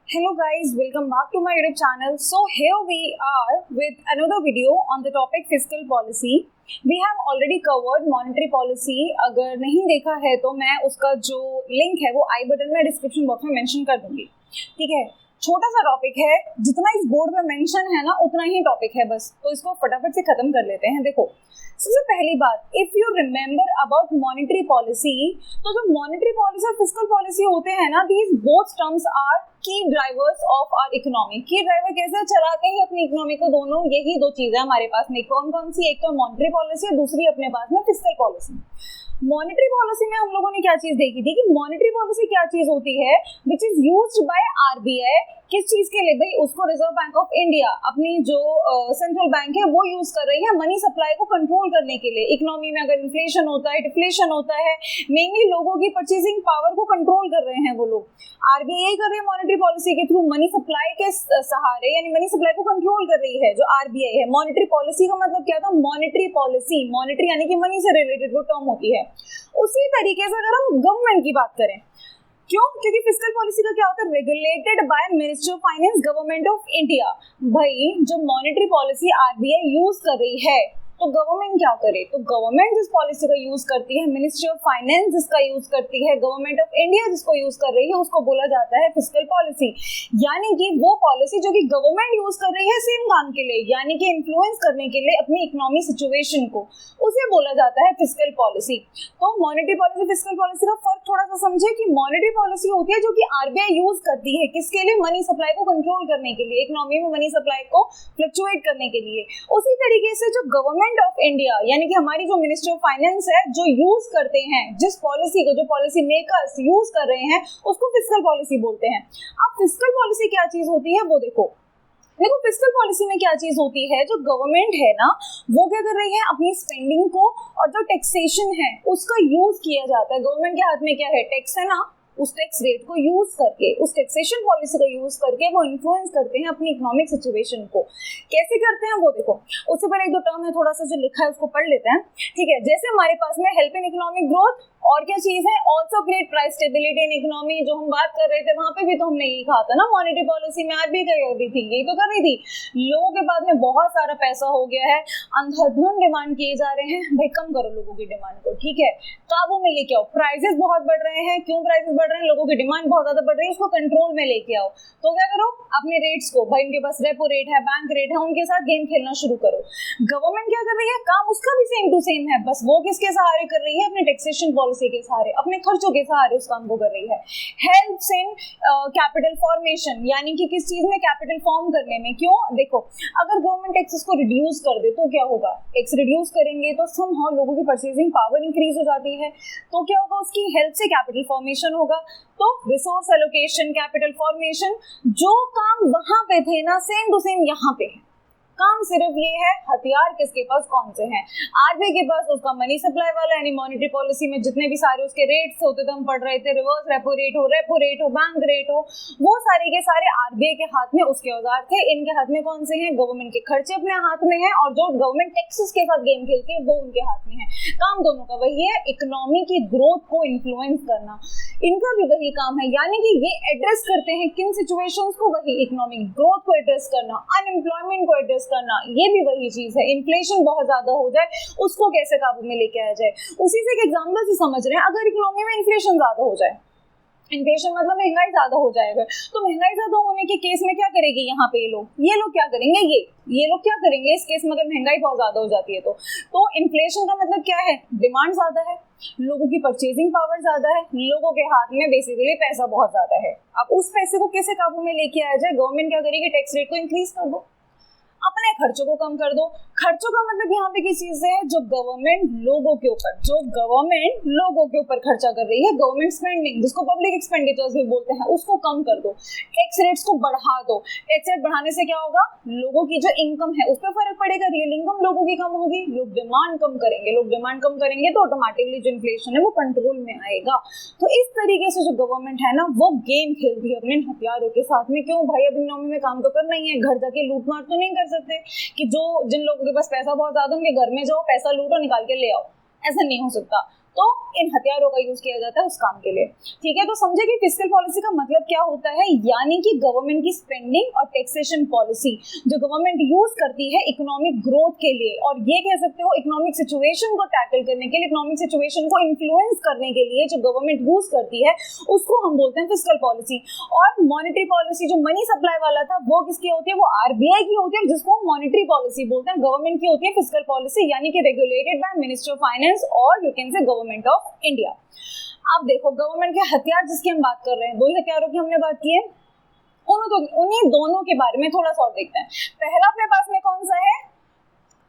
Hello guys, welcome back to my YouTube channel. So here we are with another video on the topic fiscal policy. We have already covered monetary policy. अगर नहीं देखा है तो मैं उसका जो link है वो आई बटन में डिस्क्रिप्शन बॉक्स में मेंशन कर दूंगी. ठीक है, छोटा सा टॉपिक है, जितना इस बोर्ड में मेंशन है ना उतना ही टॉपिक है बस, तो इसको फटाफट से खत्म कर लेते हैं. देखो, सबसे पहली बात, if you remember about monetary policy, तो जो मॉनेटरी पॉलिसी और फिस्कल पॉलिसी होते हैं ना, दीज बोथ टर्म्स आर की ड्राइवर्स ऑफ आवर इकोनॉमी. की ड्राइवर कैसे चलाते हैं अपनी इकोनॉमी को, दोनों यही दो चीजें हमारे पास में. कौन कौन सी? एक तो मॉनेटरी पॉलिसी और दूसरी अपने पास में फिस्कल पॉलिसी. मॉनेटरी पॉलिसी में हम लोगों ने क्या चीज देखी थी कि मॉनेटरी पॉलिसी क्या चीज होती है, which is used by RBI. किस चीज के लिए भाई? उसको रिजर्व बैंक ऑफ इंडिया, अपनी जो सेंट्रल बैंक है वो यूज कर रही है मनी सप्लाई को कंट्रोल करने के लिए. इकोनॉमी में अगर इन्फ्लेशन होता है, डिफ्लेशन होता है, मेनली लोगों की परचेसिंग पावर को कंट्रोल कर रहे हैं वो लोग. आरबीआई कर रही है मॉनेटरी पॉलिसी के थ्रू, मनी सप्लाई के सहारे, यानी मनी सप्लाई को कंट्रोल कर रही है जो आरबीआई है. मॉनेटरी पॉलिसी का मतलब क्या था? मॉनेटरी पॉलिसी, मॉनेटरी यानी कि मनी से रिलेटेड वो टर्म होती है. उसी तरीके से अगर हम गवर्नमेंट की बात करें, क्यों? क्योंकि फिस्कल पॉलिसी का क्या होता है? Regulated by ministry of finance, government of India. भाई जो मॉनेटरी पॉलिसी आरबीआई यूज कर रही है तो गवर्नमेंट क्या करे? तो गवर्नमेंट जिस पॉलिसी का यूज करती है, मिनिस्ट्री ऑफ फाइनेंस जिसका यूज करती है, गवर्नमेंट ऑफ इंडिया जिसको यूज कर रही है, उसको बोला जाता है फिस्कल पॉलिसी. यानी कि वो पॉलिसी जो कि गवर्नमेंट यूज कर रही है सेम काम के लिए, यानी कि इन्फ्लुएंस करने के लिए अपनी इकोनॉमी सिचुएशन को, उसे बोला जाता है फिस्कल पॉलिसी. तो मॉनेटरी पॉलिसी फिस्कल पॉलिसी का फर्क थोड़ा सा समझे कि मॉनेटरी पॉलिसी होती है जो कि आरबीआई यूज करती है किसके लिए? मनी सप्लाई को कंट्रोल करने के लिए, इकोनॉमी में मनी सप्लाई को फ्लक्चुएट करने के लिए. उसी तरीके से जो गवर्नमेंट ऑफ इंडिया यानी कि हमारी जो मिनिस्ट्री ऑफ फाइनेंस है, जो यूज करते हैं जिस पॉलिसी को, जो पॉलिसी मेकर्स यूज कर रहे हैं, उसको फिस्कल पॉलिसी बोलते हैं. अब फिस्कल पॉलिसी क्या चीज होती है वो देखो. फिस्कल पॉलिसी में क्या चीज होती है? जो गवर्नमेंट है ना, वो क्या कर रही है? अपनी स्पेंडिंग को और जो टैक्सेशन है उसका यूज किया जाता है. गवर्नमेंट के हाथ में क्या है? टैक्स है ना, उस टैक्स रेट को यूज करके, उस टैक्सेशन पॉलिसी को यूज करके वो इन्फ्लुएंस करते हैं अपनी इकोनॉमिक सिचुएशन को. कैसे करते हैं वो देखो. उससे पहले एक दो टर्म है, थोड़ा सा जो लिखा है उसको पढ़ लेते हैं. ठीक है, जैसे हमारे पास में हेल्प इन इकोनॉमिक ग्रोथ, और क्या चीज है? Also create price stability in economy. जो हम बात कर रहे थे वहां पे भी तो हमने यही कहा था ना, मॉनेटरी पॉलिसी में आरबीआई क्या कर रही थी? यही तो कर रही थी. लोगों के बाद में बहुत सारा पैसा हो गया है, अंधाधुंध डिमांड किए जा रहे हैं, भाई कम करो लोगों की डिमांड को. ठीक है, काबू में लेके आओ. प्राइसेस बहुत बढ़ रहे हैं. क्यों प्राइसेस बढ़ रहे हैं? लोगों की डिमांड बहुत ज्यादा बढ़ रही है, उसको कंट्रोल में लेके आओ. तो क्या करो? अपने रेट्स को, भाई उनके पास रेपो रेट है, बैंक रेट है, उनके साथ गेम खेलना शुरू करो. गवर्नमेंट क्या कर रही है? काम उसका भी सेम टू सेम है, बस वो किसके सहारे कर रही है? अपने टैक्सेशन पॉलिसी के सहारे, अपने खर्चों के सहारे उस काम को कर रही है. हेल्प्स इन कैपिटल फॉर्मेशन, यानी कि किस चीज में? कैपिटल फॉर्म करने में. क्यों? देखो, अगर गवर्नमेंट टैक्सेस को रिड्यूस कर दे तो क्या होगा? टैक्स रिड्यूस करेंगे तो समहाउ लोगों की परचेजिंग पावर इंक्रीज हो जाती है, तो क्या होगा? उसकी हेल्प से कैपिटल फॉर्मेशन होगा. तो रिसोर्स एलोकेशन, कैपिटल फॉर्मेशन, जो काम वहां पे थे ना, सेम टू सेम यहाँ पे है. काम सिर्फ ये है, हथियार किसके पास कौन से हैं? आरबीआई के पास उसका मनी सप्लाई वाला, यानी मॉनेटरी पॉलिसी में जितने भी सारे उसके रेट्स होते थे, हम पढ़ रहे थे, रिवर्स रेपो रेट हो, बैंक रेट हो, वो सारे के सारे आरबीआई के हाथ में उसके औजार थे. इनके हाथ में कौन से हैं? गवर्नमेंट के खर्चे अपने हाथ में हैं, और जो गवर्नमेंट टैक्सेस के साथ गेम खेलती है वो उनके हाथ में है. काम दोनों का वही है, इकोनॉमी की ग्रोथ को इन्फ्लुएंस करना. इनका भी वही काम है, यानी कि ये एड्रेस करते हैं किन सिचुएशंस को? वही इकोनॉमिक ग्रोथ को एड्रेस करना, अनएम्प्लॉयमेंट को एड्रेस करना, ये भी वही चीज है. इन्फ्लेशन बहुत ज्यादा हो जाए उसको कैसे काबू में लेके आया जाए. उसी से एक एग्जांपल से समझ रहे हैं. अगर इकोनॉमी में इन्फ्लेशन ज्यादा हो जाए, इन्फ्लेशन मतलब महंगाई ज्यादा हो जाएगा, तो महंगाई ज्यादा होने के केस में क्या करेगी यहाँ पे ये लोग क्या करेंगे? ये लोग क्या करेंगे इस केस में? अगर महंगाई बहुत ज्यादा हो जाती है तो इन्फ्लेशन का मतलब क्या है? डिमांड ज्यादा है, लोगों की परचेजिंग पावर ज्यादा है, लोगों के हाथ में बेसिकली पैसा बहुत ज्यादा है. अब उस पैसे को कैसे काबू में लेके आया जाए? गवर्नमेंट क्या करेगी? टैक्स रेट को इंक्रीज कर दो, अपने खर्चों को कम कर दो. खर्चों का मतलब यहाँ पे किस चीज है? जो गवर्नमेंट लोगों के ऊपर खर्चा कर रही है, गवर्नमेंट स्पेंडिंग, जिसको पब्लिक एक्सपेंडिचर्स भी बोलते हैं, उसको कम कर दो. टैक्स रेट्स को बढ़ा दो. टैक्स रेट बढ़ाने से क्या होगा? लोगों की जो इनकम है उस पर फर्क पड़ेगा. रियल इनकम लोगों की कम होगी, लोग डिमांड कम करेंगे, तो ऑटोमेटिकली जो इन्फ्लेशन है वो कंट्रोल में आएगा. तो इस तरीके से जो गवर्नमेंट है ना, वो गेम खेलती है अपने हथियारों के साथ में. क्यों भाई? अब इकोनॉमी में काम तो करना ही है, घर जाके लूट मार तो नहीं कर सकते कि जिन लोगों के पास पैसा बहुत ज्यादा, उनके घर में जाओ, पैसा लूटो, निकाल के ले आओ. ऐसा नहीं हो सकता. तो इन हथियारों का यूज किया जाता है उस काम के लिए। ठीक है, तो समझे कि फिस्कल पॉलिसी का मतलब क्या होता है, यानी कि गवर्नमेंट की स्पेंडिंग और टैक्सेशन पॉलिसी जो गवर्नमेंट यूज करती है इकोनॉमिक ग्रोथ के लिए, और ये कह सकते हो इकोनॉमिक सिचुएशन को टैकल करने के लिए, इकोनॉमिक सिचुएशन को इन्फ्लुएंस करने के लिए जो गवर्नमेंट यूज करती है उसको हम बोलते हैं फिस्कल पॉलिसी। और मॉनेटरी पॉलिसी जो मनी सप्लाई वाला था वो किसकी होती है, वो आरबीआई की होती है, जिसको हम मॉनेटरी पॉलिसी बोलते हैं। गवर्नमेंट की होती है फिस्कल पॉलिसी, यानी कि regulated by ministry of finance और you can say government of India. अब देखो गवर्नमेंट के हथियार जिसकी हम बात कर रहे हैं, दो ही हथियारों की हमने बात की है, उन्हीं दोनों के बारे में थोड़ा सा और देखते हैं। पहला अपने पास में कौन सा है,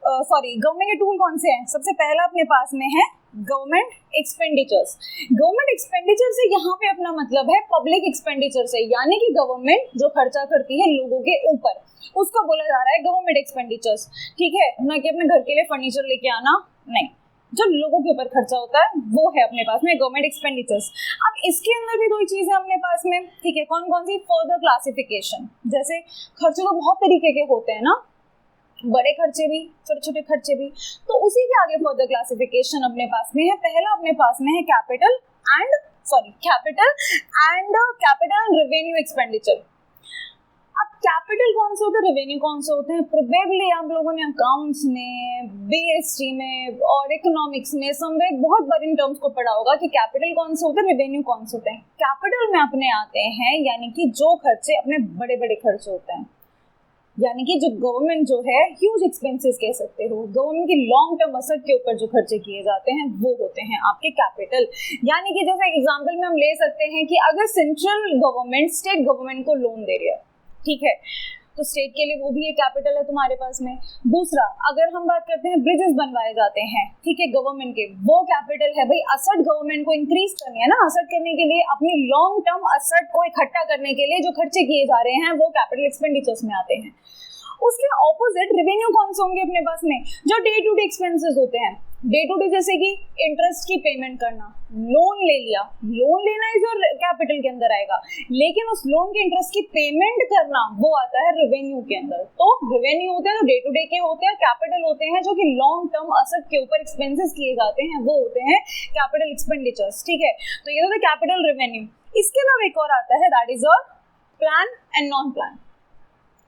गवर्नमेंट के टूल कौन से हैं। सबसे पहला अपने पास में है गवर्नमेंट एक्सपेंडिचर्स। गवर्नमेंट एक्सपेंडिचर से यहाँ पे अपना मतलब है पब्लिक एक्सपेंडिचर से, यानी कि गवर्नमेंट जो खर्चा करती है लोगों के ऊपर, उसको बोला जा रहा है गवर्नमेंट एक्सपेंडिचर्स। ठीक है, ना कि अपने घर के लिए फर्नीचर लेके आना, नहीं, जो लोगों के ऊपर खर्चा होता है वो है अपने पास में गवर्नमेंट एक्सपेंडिचर्स। अब इसके अंदर भी दो ही चीजें अपने पास में, ठीक है, कौन कौन सी, फर्दर क्लासिफिकेशन। जैसे खर्चे तो बहुत तरीके के होते हैं ना, बड़े खर्चे भी, छोटे छोटे खर्चे भी, तो उसी के आगे फर्दर क्लासिफिकेशन अपने पास में है। पहला अपने पास में है कैपिटल एंड रेवेन्यू एक्सपेंडिचर। अब कैपिटल कौन से होते हैं, रेवेन्यू कौन से होते हैं, प्रोबेबली आप लोगों ने अकाउंट्स में, बीएसटी में और इकोनॉमिक्स में समवेयर बहुत बार इन टर्म्स को पढ़ा होगा कि कैपिटल कौन से होते हैं, रेवेन्यू कौन से होते हैं। कैपिटल में अपने आते हैं यानी कि जो खर्चे अपने बड़े बड़े खर्चे होते हैं, यानी कि जो गवर्नमेंट जो है ह्यूज एक्सपेंसेस कह सकते हो, गवर्नमेंट की लॉन्ग टर्म असर के ऊपर जो खर्चे किए जाते हैं वो होते हैं आपके कैपिटल। यानी कि जैसे एग्जांपल में हम ले सकते हैं कि अगर सेंट्रल गवर्नमेंट स्टेट गवर्नमेंट को लोन दे रही है, ठीक है, तो स्टेट के लिए वो भी एक कैपिटल है तुम्हारे पास में। दूसरा, अगर हम बात करते हैं ब्रिजेस बनवाए जाते हैं, ठीक है, गवर्नमेंट के, वो कैपिटल है भाई। असट गवर्नमेंट को इंक्रीज करनी है ना, असट करने के लिए अपनी लॉन्ग टर्म असट को इकट्ठा करने के लिए जो खर्चे किए जा रहे हैं वो कैपिटल एक्सपेंडिचर्स में आते हैं। उसके ऑपोजिट रेवेन्यू कौन से होंगे अपने पास में, जो डे टू डे एक्सपेंसेस होते हैं, डे टू डे, जैसे कि इंटरेस्ट की पेमेंट करना, लोन ले लिया, लोन लेना इज योर कैपिटल के अंदर आएगा, लेकिन उस लोन के इंटरेस्ट की पेमेंट करना वो आता है रेवेन्यू के अंदर। तो रेवेन्यू होते हैं जो डे टू डे के होते हैं, कैपिटल होते हैं जो कि लॉन्ग टर्म असेट के ऊपर एक्सपेंसेस किए जाते हैं, वो होते हैं कैपिटल एक्सपेंडिचर्स। ठीक है, तो ये तो कैपिटल रेवेन्यू। इसके अलावा एक और आता है, that is your plan and non plan.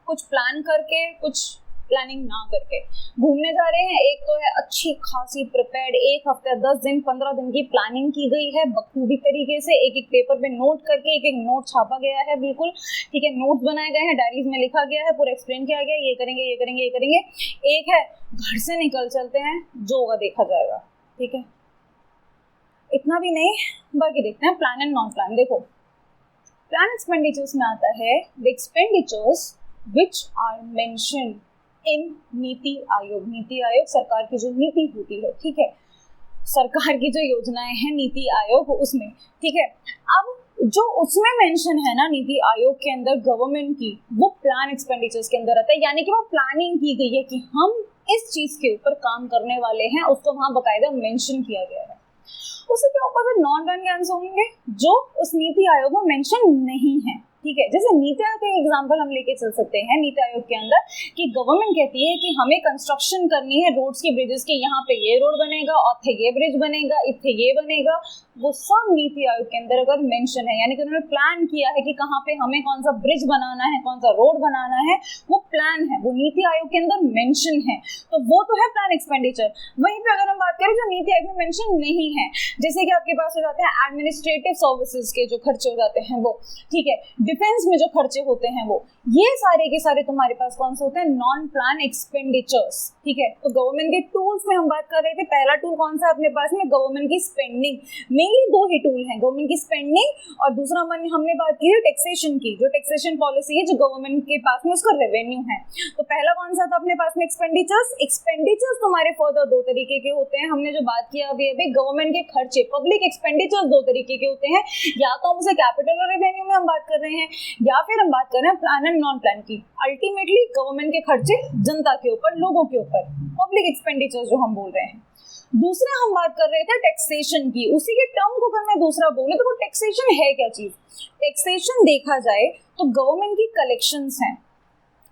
कुछ प्लान करके, कुछ प्लानिंग ना करके घूमने जा रहे हैं। एक तो है अच्छी खासी प्रिपेयर्ड, एक हफ्ते 10 दिन 15 दिन की प्लानिंग की गई है बखूबी तरीके से, एक एक पेपर पे नोट करके एक एक नोट छापा गया है, बिल्कुल ठीक है, नोट्स बनाए गए हैं, डायरीज में लिखा गया है, पूरा एक्सप्लेन किया गया, ये करेंगे ये करेंगे ये करेंगे। एक है घर से निकल चलते हैं, जो होगा देखा जाएगा। ठीक है, इतना भी नहीं, बाकी देखते हैं प्लान एंड नॉन प्लान। देखो, प्लान एक्सपेंडिचर्स में आता है the expenditures which are mentioned in NITI Aayog. NITI Aayog सरकार की जो नीति होती है, ठीक है, सरकार की जो योजनाएं हैं नीति आयोग उसमें, ठीक है। अब जो उसमें मेंशन है ना नीति आयोग के अंदर गवर्नमेंट की, वो प्लान एक्सपेंडिचर्स के अंदर आता है, यानी कि वो प्लानिंग की गई है कि हम इस चीज के ऊपर काम करने वाले हैं, उसको वहां बकायदा मेंशन किया गया है। उसी के ऊपर नॉन प्लान के आंसर होंगे जो उस नीति आयोग में मेंशन नहीं है। ठीक है, जैसे नीति आयोग का एग्जांपल हम लेके चल सकते हैं। नीति आयोग के अंदर कि गवर्नमेंट कहती है कि हमें कंस्ट्रक्शन करनी है रोड्स की, ब्रिजेस की, यहाँ पे ये रोड बनेगा, और ये ब्रिज बनेगा, इत्थे ये बनेगा, वो सब नीति आयोग के अंदर अगर मेंशन है, यानी कि उन्होंने प्लान किया है कि कहाँ पे हमें कौन सा ब्रिज बनाना है, कौन सा रोड बनाना है, वो प्लान है, वो नीति आयोग के अंदर मेंशन है, तो वो तो है प्लान एक्सपेंडिचर। वहीं पे अगर हम बात करें जो नीति आयोग में मेंशन नहीं है, जैसे कि आपके पास हो जाते हैं एडमिनिस्ट्रेटिव सर्विसेज के जो खर्चे हो जाते हैं वो, ठीक है, डिफेंस में जो खर्चे होते हैं वो, ये सारे के सारे तुम्हारे पास कौन से होते हैं, नॉन प्लान एक्सपेंडिचर्स। ठीक है, तो गवर्नमेंट के टूल्स में हम बात कर रहे थे, पहला टूल कौन सा अपने पास में, गवर्नमेंट की स्पेंडिंग। मेनली दो ही टूल हैं, गवर्नमेंट की स्पेंडिंग और दूसरा हमने बात की है टैक्सेशन की, जो टैक्सेशन पॉलिसी है जो गवर्नमेंट के पास में उसका रेवेन्यू है। तो पहला कौन सा था अपने पास में, एक्सपेंडिचर्स। एक्सपेंडिचर्स तुम्हारे फर्दर दो तरीके के होते हैं, हमने जो बात किया अभी गवर्नमेंट के खर्चे, पब्लिक एक्सपेंडिचर्स दो तरीके के होते हैं, या तो हम उसे कैपिटल और रेवेन्यू में हम बात कर रहे हैं, या फिर हम बात कर रहे हैं प्लान एंड नॉन प्लान की। अल्टीमेटली गवर्नमेंट के खर्चे जनता के ऊपर, लोगों के ऊपर, पब्लिक एक्सपेंडिचर्स जो हम बोल रहे हैं। दूसरा हम बात कर रहे थे टैक्सेशन की, उसी के टर्म को अगर मैं दूसरा बोलूं तो वो टैक्सेशन है क्या चीज। टैक्सेशन देखा जाए तो गवर्नमेंट की कलेक्शंस हैं,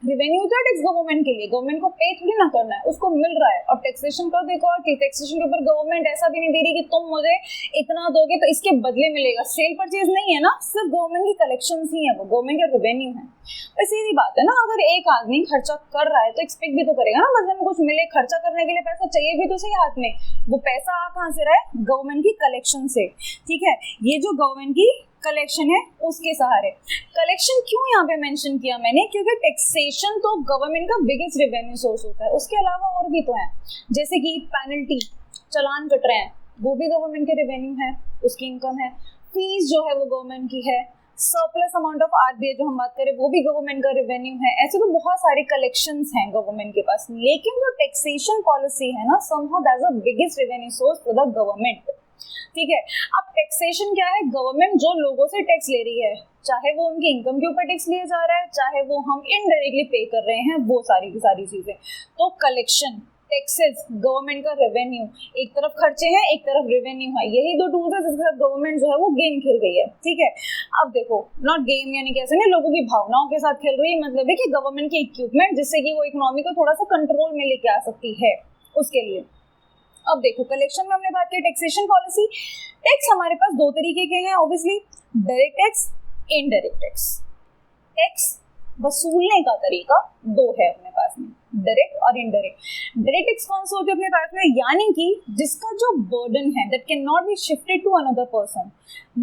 रेवेन्यू होता है टैक्स गवर्नमेंट के लिए, गवर्नमेंट को पे थोड़ी ना करना है, उसको मिल रहा है। और टैक्सेशन का देखो, और टैक्सेशन के ऊपर गवर्नमेंट ऐसा भी नहीं दे रही कि तुम मुझे इतना दोगे तो इसके बदले मिलेगा, सेल परचेज नहीं है ना, सिर्फ गवर्नमेंट की कलेक्शन ही है, वो गवर्नमेंट का रेवेन्यू है। तो सीधी बात है ना, अगर एक आदमी खर्चा कर रहा है तो एक्सपेक्ट भी तो करेगा ना बदले में कुछ मिले। खर्चा करने के लिए पैसा चाहिए भी तो सही हाथ में, वो पैसा आ कहाँ से रहा है, गवर्नमेंट की कलेक्शन से। ठीक है, ये जो गवर्नमेंट की कलेक्शन है उसके सहारे। कलेक्शन क्यों यहाँ पे मेंशन किया मैंने, क्योंकि टैक्सेशन तो गवर्नमेंट का बिगेस्ट रेवेन्यू सोर्स होता है। उसके अलावा और भी तो है, जैसे कि पेनल्टी, चालान कट रहे हैं, वो भी गवर्नमेंट के रेवेन्यू है, उसकी इनकम है। फीस जो है वो गवर्नमेंट की है। सरप्लस अमाउंट ऑफ आरबीआई जो हम बात करें वो भी गवर्नमेंट का रेवेन्यू है। ऐसे तो बहुत सारे कलेक्शंस हैं गवर्नमेंट के पास, लेकिन जो टैक्सेशन पॉलिसी है ना, somehow that's the biggest revenue source for the government. ठीक है, अब टैक्सेशन क्या है, गवर्नमेंट जो लोगों से टैक्स ले रही है, चाहे वो उनकी इनकम के ऊपर टैक्स लिया जा रहा है, चाहे वो हम इनडायरेक्टली पे कर रहे हैं, वो सारी की सारी चीजें। तो कलेक्शन, टैक्सेस, गवर्नमेंट का रेवेन्यू, एक तरफ खर्चे हैं एक तरफ रेवेन्यू है, यही दो टूल्स है जिसके साथ गवर्नमेंट जो है वो गेम खेल रही है। ठीक है, अब देखो, नॉट गेम यानी कैसे नहीं, लोगों की भावनाओं के साथ खेल रही है, मतलब है कि गवर्नमेंट के इक्विपमेंट जिससे कि वो इकोनॉमी को थोड़ा सा कंट्रोल में लेके आ सकती है, उसके लिए। अब देखो, कलेक्शन में हमने बात की टैक्सेशन पॉलिसी। टैक्स हमारे पास दो तरीके के हैं obviously, direct tax, indirect tax. Tax वसूलने का तरीका दो है अपने पास में, डायरेक्ट और इनडायरेक्ट। डायरेक्ट टैक्स कौन सा होता है अपने पास में, यानी कि जिसका जो बर्डन है that can not be shifted to another person.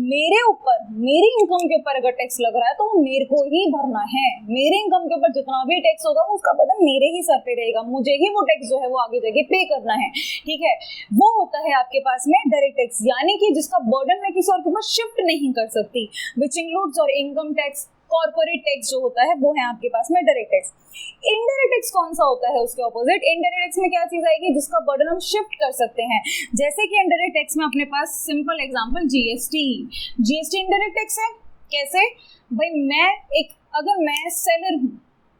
मेरे ऊपर, मेरी इनकम के ऊपर अगर टैक्स लग रहा है तो वो मेरे को ही भरना है। मेरे इनकम के ऊपर जितना भी टैक्स होगा उसका बर्डन मेरे ही सर पे रहेगा, मुझे ही वो टैक्स जो है वो आगे जाके पे करना है। ठीक है, वो होता है आपके पास में डायरेक्ट टैक्स, यानी कि जिसका बर्डन मैं किसी और के ऊपर शिफ्ट नहीं कर सकती, विच इंक्लूड्स और इनकम टैक्स, कॉर्पोरेट टैक्स जो होता है वो है आपके पास में डायरेक्ट टैक्स। इनडायरेक्ट टैक्स कौन सा होता है उसके ऑपोजिट। इनडायरेक्ट टैक्स में क्या चीज आएगी, जिसका बर्डन हम शिफ्ट कर सकते हैं। जैसे कि इनडायरेक्ट टैक्स में अपने पास simple example GST. GST indirect tax है। कैसे भाई, मैं एक, अगर मैं सेलर हूँ,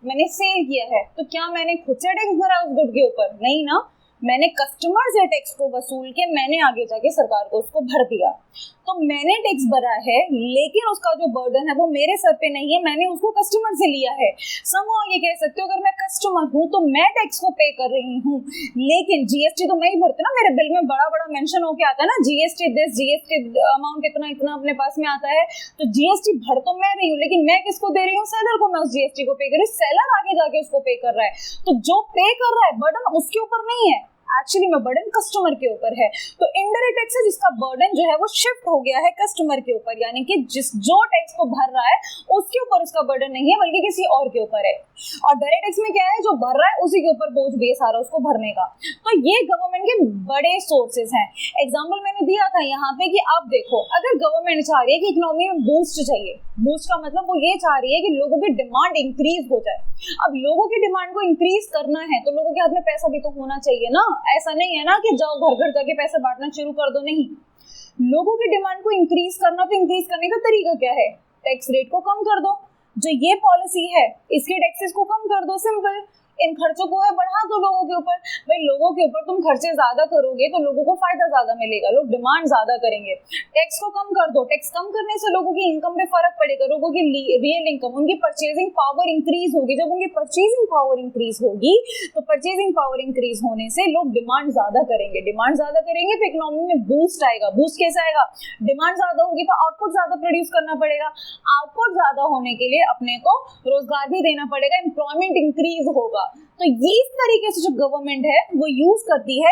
मैंने सेल किया है, तो क्या मैंने खुद से टैक्स भरा उस गुड के ऊपर? नहीं ना, मैंने कस्टमर से टैक्स को वसूल के मैंने आगे जाके सरकार को उसको भर दिया। तो मैंने टैक्स भरा है, लेकिन उसका जो बर्डन है वो मेरे सर पे नहीं है, मैंने उसको कस्टमर से लिया है। समहाउ ये कह सकते हो, अगर मैं कस्टमर हूँ तो मैं टैक्स को पे कर रही हूँ, लेकिन जीएसटी तो मैं ही भरती हूँ ना, मेरे बिल में बड़ा बड़ा मेंशन होके आता है ना, जीएसटी दिस, जीएसटी अमाउंट इतना इतना अपने पास में आता है। तो जीएसटी भर तो मैं रही हूँ, लेकिन मैं किसको दे रही हूँ, सेलर को मैं उस जीएसटी को पे कर रही हूँ। सेलर आगे जाके उसको पे कर रहा है, तो जो पे कर रहा है बर्डन उसके ऊपर नहीं है, एक्चुअली में बर्डन कस्टमर के ऊपर है। तो इनडायरेक्ट टैक्स है जिसका बर्डन जो है वो शिफ्ट हो गया है कस्टमर के ऊपर, यानी कि जो टैक्स को भर रहा है उसके ऊपर उसका बर्डन नहीं है, बल्कि किसी और के ऊपर है। और डायरेक्ट टैक्स में क्या है, जो भर रहा है उसी के ऊपर बोझ भी है सारा उसको भरने का। तो ये गवर्नमेंट के बड़े सोर्सेज हैं। एग्जाम्पल मैंने दिया था यहाँ पे कि आप देखो, अगर गवर्नमेंट चाह रही है कि इकोनॉमी में बूस्ट चाहिए, बूस्ट का मतलब वो ये चाह रही है कि लोगों की डिमांड इंक्रीज हो जाए। अब लोगों की डिमांड को इंक्रीज करना है तो लोगों के हाथ में पैसा भी तो होना चाहिए ना। ऐसा नहीं है ना कि जाओ घर घर जाके पैसे बांटना शुरू कर दो, नहीं। लोगों की डिमांड को इंक्रीज करना, तो इंक्रीज करने का तरीका क्या है, टैक्स रेट को कम कर दो। जो ये पॉलिसी है इसके टैक्सेस को कम कर दो, सिंपल। इन खर्चों को है बढ़ा दो लोगों के ऊपर। भाई लोगों के ऊपर तुम खर्चे ज्यादा करोगे तो लोगों को फायदा ज्यादा मिलेगा, लोग डिमांड ज्यादा करेंगे। टैक्स को कम कर दो, टैक्स कम करने से लोगों की इनकम पे फर्क पड़ेगा, लोगों की रियल इनकम, उनकी परचेजिंग पावर इंक्रीज होगी। जब उनकी परचेजिंग पावर इंक्रीज होगी तो परचेजिंग पावर इंक्रीज होने से लोग डिमांड ज्यादा करेंगे, डिमांड ज्यादा करेंगे तो इकोनॉमी में बूस्ट आएगा। बूस्ट कैसे आएगा, डिमांड ज्यादा होगी तो आउटपुट ज्यादा प्रोड्यूस करना पड़ेगा, आउटपुट ज्यादा होने के लिए अपने को रोजगार भी देना पड़ेगा, एम्प्लॉयमेंट इंक्रीज होगा। तो ये इस तरीके से जो गवर्नमेंट है वो यूज करती है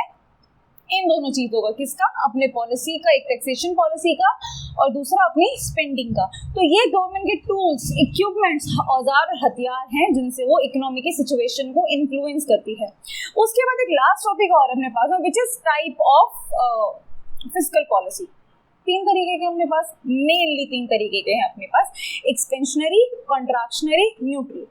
इन दोनों चीजों का, किसका, अपने पॉलिसी का, एक टैक्सेशन पॉलिसी का और दूसरा अपनी स्पेंडिंग का। तो ये गवर्नमेंट के टूल्स, इक्विपमेंट्स, औजार, हथियार हैं जिनसे वो इकोनॉमी की सिचुएशन को इन्फ्लुएंस करती है। उसके बाद एक लास्ट टॉपिक और अपने पास में, which is type of fiscal policy. तीन तरीके के अपने पास, मेनली तीन तरीके के हैं अपने पास, expansionary, contractionary, neutral.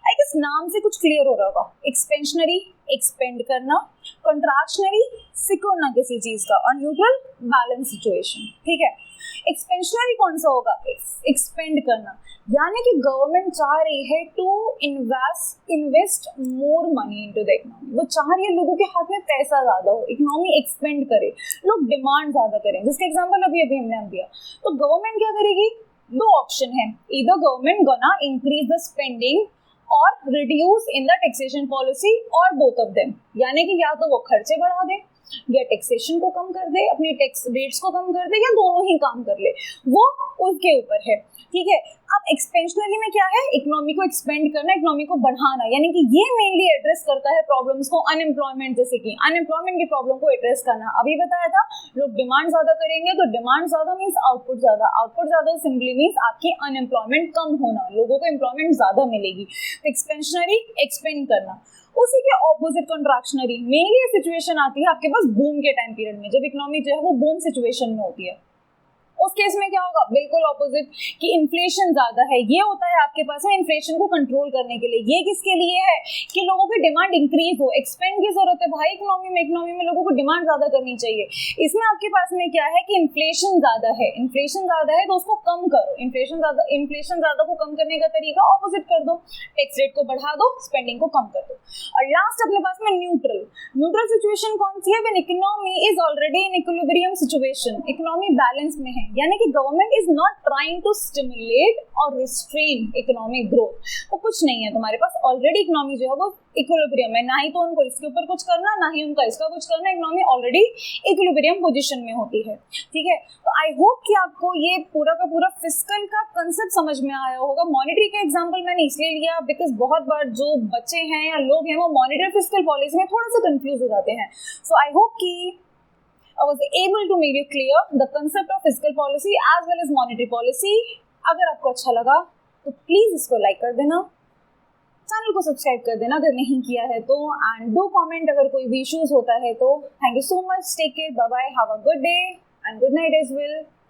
I guess नाम से कुछ क्लियर हो रहा होगा। एक्सपेंशनरी, एक्सपेंड करना, कॉन्ट्रैक्शनरी, सिकुड़ना किसी चीज का, और न्यूट्रल, बैलेंस सिचुएशन। ठीक है, एक्सपेंशनरी कौन सा होगा, एक्सपेंड करना, यानी कि गवर्नमेंट चाह रही है to invest more money into the economy. वो चाह रही है लोगों के हाथ में पैसा ज्यादा हो, इकोनॉमी एक्सपेंड करे, लोग डिमांड ज्यादा करें, जिसका एग्जांपल अभी हमने दिया। तो गवर्नमेंट क्या करेगी, दो ऑप्शन है, इधर government gonna increase the spending और reduce in the taxation policy और बोथ ऑफ देम, यानी कि या तो वो खर्चे बढ़ा दे या टैक्सेशन को कम कर दे, अपनी टैक्स रेट्स को कम कर दे, या दोनों ही काम कर ले, वो उसके ऊपर है, ठीक है। अब एक्सपेंशनरी में क्या है, इकोनॉमी को एक्सपेंड करना, इकोनॉमी को बढ़ाना, यानी कि ये मेनली एड्रेस करता है प्रॉब्लम्स को, अनएम्प्लॉयमेंट, जैसे कि अनएम्प्लॉयमेंट की प्रॉब्लम को एड्रेस करना। अभी बताया था लोग डिमांड ज्यादा करेंगे, तो डिमांड ज्यादा मीन्स आउटपुट ज्यादा, आउटपुट ज्यादा सिंपली मीन्स आपकी अनएम्प्लॉयमेंट कम होना, लोगों को एम्प्लॉयमेंट ज्यादा मिलेगी। तो एक्सपेंशनरी एक्सपेंड करना, उसी के ऑपोजिट कंट्रैक्शनरी, मेनली ये सिचुएशन आती है आपके पास बूम के टाइम पीरियड में, जब इकोनॉमी जो है वो बूम सिचुएशन में होती है। उस केस में क्या होगा, बिल्कुल ऑपोजिट, कि इन्फ्लेशन ज्यादा है, ये होता है आपके पास में इन्फ्लेशन को कंट्रोल करने के लिए। ये किसके लिए है, कि लोगों की डिमांड इंक्रीज हो, एक्सपेंड की जरूरत है भाई इकोनॉमी में लोगों को डिमांड ज्यादा करनी चाहिए। इसमें आपके पास में क्या है कि इन्फ्लेशन ज्यादा है, इन्फ्लेशन ज्यादा है तो उसको कम करो, इन्फ्लेशन ज्यादा को कम करने का तरीका ऑपोजिट कर दो, टैक्स रेट को बढ़ा दो, स्पेंडिंग को कम कर दो। और लास्ट अपने पास में न्यूट्रल सिचुएशन कौन सी है, when economy is already in equilibrium situation, economy balance में है, यानी कि government is not trying to stimulate और रिस्ट्रेन इकोनॉमिक ग्रोथ, वो कुछ नहीं है, तुम्हारे पास ऑलरेडी इकोनॉमी जो है वो इक्विलिब्रियम है, ना ही तो उनको इसके ऊपर कुछ करना, ना ही उनका इसका कुछ करना, इकोनॉमी ऑलरेडी इक्विलिब्रियम पोजीशन में होती है, ठीक है। तो आई होप कि आपको ये पूरा का पूरा फिस्कल का कंसेप्ट समझ में आया होगा। मॉनेटरी का एग्जांपल मैंने इसलिए लिया बिकॉज बहुत बार जो बच्चे हैं या लोग हैं वो मॉनेटरी फिस्कल पॉलिसी में थोड़ा सा कंफ्यूज हो जाते हैं। सो आई होप कि I was able to make you clear the concept of fiscal policy as well as monetary policy. अगर आपको अच्छा लगा तो प्लीज इसको लाइक कर देना, चैनल को सब्सक्राइब कर देना अगर नहीं किया है तो, एंड डू कमेंट अगर कोई भी इश्यूज होता है तो। Thank you so much, take care, bye bye, have a good day and good night as well.